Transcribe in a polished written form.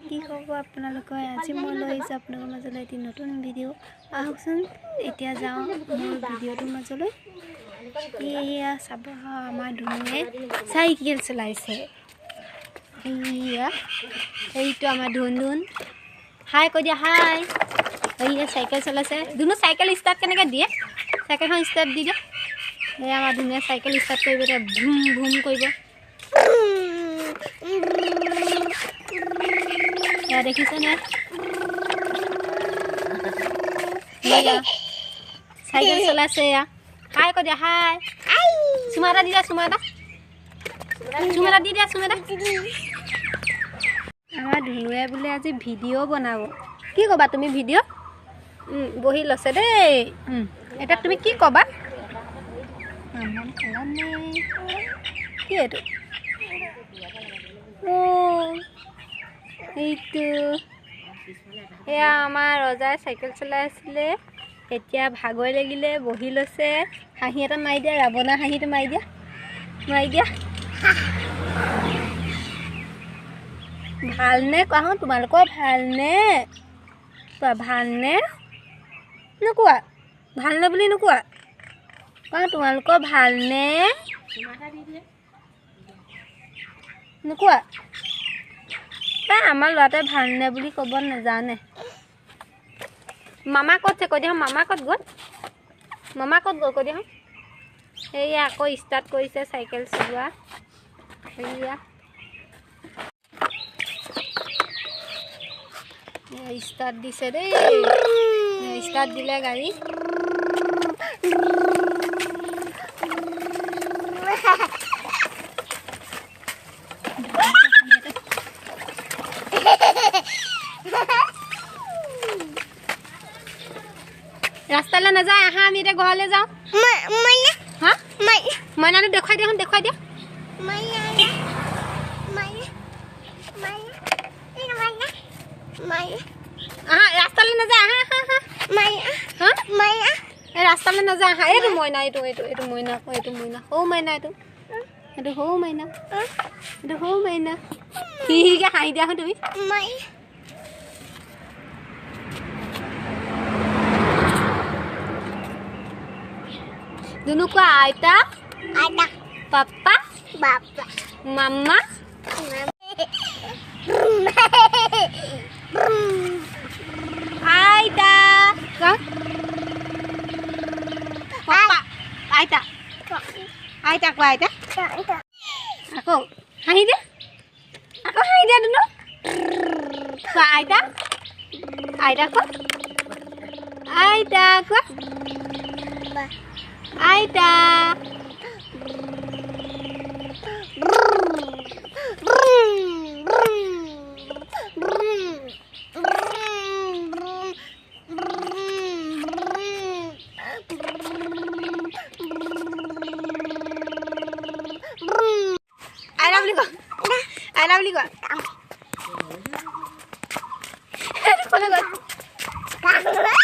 কি খবৰ আপোনালোকৰ আজি মই লৈ আহিছোঁ আপোনালোকৰ মাজলৈ এটি নতুন ভিডিঅ' আহকচোন এতিয়া যাওঁ মোৰ ভিডিঅ'টোৰ মাজলৈ এয়া চাব আমাৰ ধুনুৱে চাইকেল চলাইছে এয়া এইটো আমাৰ ধুন হাই কৈ দিয়া হাই এয়া চাইকেল চলাইছে ধুনু চাইকেল ষ্টাৰ্ট কেনেকৈ দিয়ে চাইকেলখন ষ্টাৰ্ট দি দিয়া এয়া আমাৰ ধুনুৱে চাইকেল ষ্টাৰ্ট কৰিব এতিয়া ভুম ভুম কৰিব ya দেখিছেনে ya সাইকেল চলাইছে ya হাই কৈ দিয়া হাই সুমাটা দি দিয়া সুমাটা দি দিয়া সুমাটা আমাৰ ধুনুৱে বোলে আজি ভিডিঅ' বনাব কি ক'বা তুমি ভিডিঅ' বহি লৈছে দেই এটা তুমি কি ক'বা আমন খালানে কি এইটো এইটো এয়া আমাৰ ৰজাই চাইকেল চলাই আছিলে এতিয়া ভাগৰ লাগিলে বহি লৈছে হাঁহি এটা মাৰি দিয়া ৰাৱণা হাঁহিটো মাৰি দিয়া ভালনে কোৱা তোমালোকৰ ভালনে ভালনে নোকোৱা ভালনে বুলি নোকোৱা কোৱা তোমালোকৰ ভালনে নোকোৱা আমাৰ ল'ৰাটোৱে ভালনে বুলি ক'ব নাজানে মামা ক'ত কৈ দিয়া মামা ক'ত গ'ল কৈ দিয়া এয়া আকৌ ষ্টাৰ্ট কৰিছে চাইকেল চলোৱা এয়া ষ্টাৰ্ট দিছে দেই ষ্টাৰ্ট দিলে গাড়ী ৰাস্তালৈ নাযায় আহা আমি এতিয়া ঘৰলৈ যাওঁ মইনাটো দেখুৱাই দিয়া আহা ৰাস্তালৈ নাযায় আহা ৰাস্তালৈ নাযায় আহা এইটো মইনা এইটো মইনা সৌ মইনা হিকে হাঁহি দিয়া তুমি দুনু কোৱা আইতা পাপা মাম্মা আইতা পাপা আইতা কোৱা আইতা আকৌ হাঁহি দিয়া দুনু কোৱা আইতা কোৱা আইতা আইলা বুলি কোৱা ক'লে গ'ল